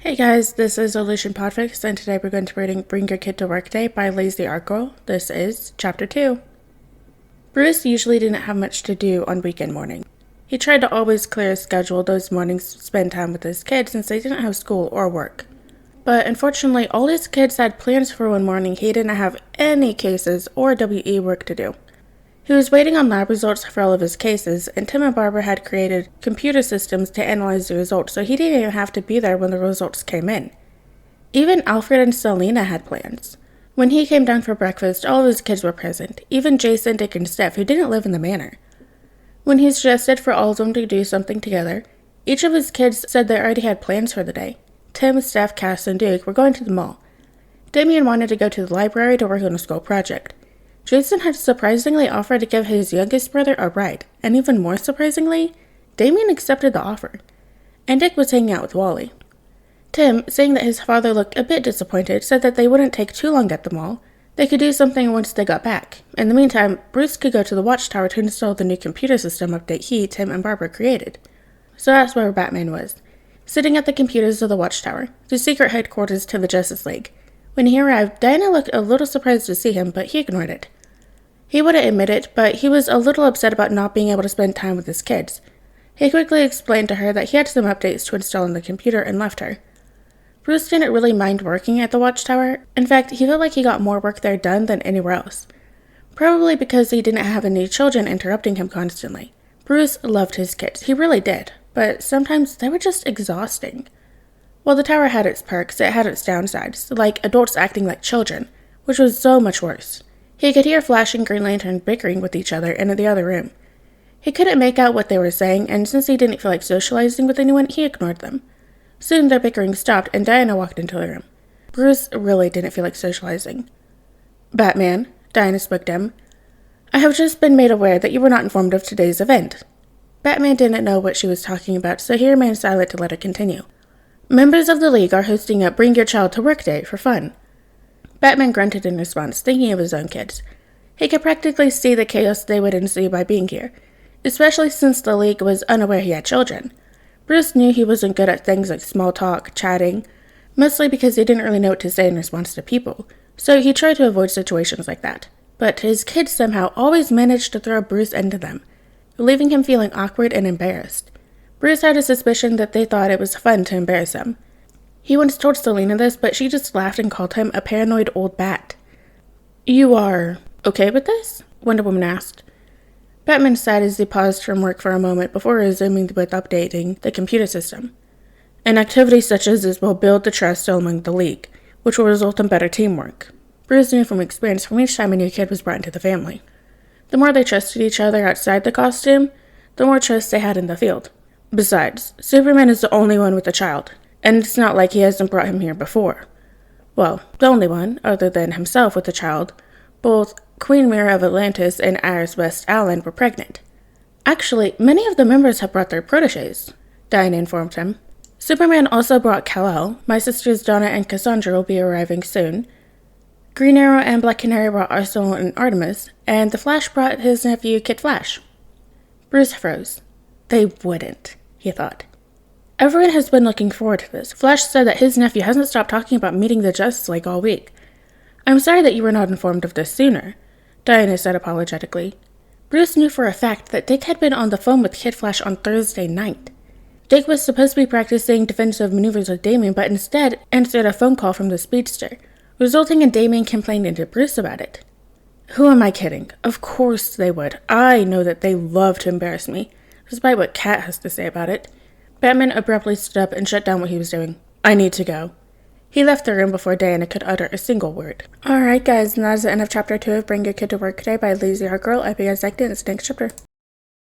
Hey guys, this is PODFIC, and today we're going to be reading Bring Your Kid to Work Day by Lazy Art Girl. This is Chapter 2. Bruce usually didn't have much to do on weekend morning. He tried to always clear his schedule those mornings to spend time with his kids since they didn't have school or work. But unfortunately, all his kids had plans for one morning. He didn't have any cases or WE work to do. He was waiting on lab results for all of his cases, and Tim and Barbara had created computer systems to analyze the results, so he didn't even have to be there when the results came in. Even Alfred and Selena had plans. When he came down for breakfast, all of his kids were present, even Jason, Dick, and Steph, who didn't live in the manor. When he suggested for all of them to do something together, each of his kids said they already had plans for the day. Tim, Steph, Cass, and Duke were going to the mall. Damien wanted to go to the library to work on a school project. Jason had surprisingly offered to give his youngest brother a ride, and even more surprisingly, Damien accepted the offer. And Dick was hanging out with Wally. Tim, seeing that his father looked a bit disappointed, said that they wouldn't take too long at the mall. They could do something once they got back. In the meantime, Bruce could go to the watchtower to install the new computer system update he, Tim, and Barbara created. So that's where Batman was, sitting at the computers of the watchtower, the secret headquarters to the Justice League. When he arrived, Diana looked a little surprised to see him, but he ignored it. He wouldn't admit it, but he was a little upset about not being able to spend time with his kids. He quickly explained to her that he had some updates to install on the computer and left her. Bruce didn't really mind working at the watchtower. In fact, he felt like he got more work there done than anywhere else. Probably because he didn't have any children interrupting him constantly. Bruce loved his kids, he really did, but sometimes they were just exhausting. While the tower had its perks, it had its downsides, like adults acting like children, which was so much worse. He could hear Flash and Green Lantern bickering with each other in the other room. He couldn't make out what they were saying, and since he didn't feel like socializing with anyone, he ignored them. Soon their bickering stopped, and Diana walked into the room. Bruce really didn't feel like socializing. "Batman," Diana spoke to him, "I have just been made aware that you were not informed of today's event." Batman didn't know what she was talking about, so he remained silent to let her continue. "Members of the League are hosting a Bring Your Child to Work Day for fun." Batman grunted in response, thinking of his own kids. He could practically see the chaos they would ensue by being here, especially since the League was unaware he had children. Bruce knew he wasn't good at things like small talk, chatting, mostly because he didn't really know what to say in response to people, so he tried to avoid situations like that. But his kids somehow always managed to throw Bruce into them, leaving him feeling awkward and embarrassed. Bruce had a suspicion that they thought it was fun to embarrass him. He once told Selena this, but she just laughed and called him a paranoid old bat. "You are okay with this?" Wonder Woman asked. Batman sighed as he paused from work for a moment before resuming with updating the computer system. "An activity such as this will build the trust among the League, which will result in better teamwork." Bruce knew from experience from each time a new kid was brought into the family. The more they trusted each other outside the costume, the more trust they had in the field. Besides, Superman is the only one with a child, and it's not like he hasn't brought him here before. Well, the only one, other than himself, with a child. Both Queen Mira of Atlantis and Iris West Allen were pregnant. Actually, many of the members have brought their protégés, Diana informed him. Superman also brought Kal-El. My sisters Donna and Cassandra will be arriving soon. Green Arrow and Black Canary brought Arsenal and Artemis, and the Flash brought his nephew Kid Flash. Bruce froze. They wouldn't, he thought. Everyone has been looking forward to this. Flash said that his nephew hasn't stopped talking about meeting the Justice League all week. "I'm sorry that you were not informed of this sooner," Diana said apologetically. Bruce knew for a fact that Dick had been on the phone with Kid Flash on Thursday night. Dick was supposed to be practicing defensive maneuvers with Damien, but instead answered a phone call from the speedster, resulting in Damien complaining to Bruce about it. Who am I kidding? Of course they would. I know that they love to embarrass me, despite what Kat has to say about it. Batman abruptly stood up and shut down what he was doing. "I need to go." He left the room before Diana could utter a single word. Alright guys, and that is the end of Chapter 2 of Bring Your Kid to Work Today by Lazy Art Girl. I hope you guys liked it, and it's the next chapter.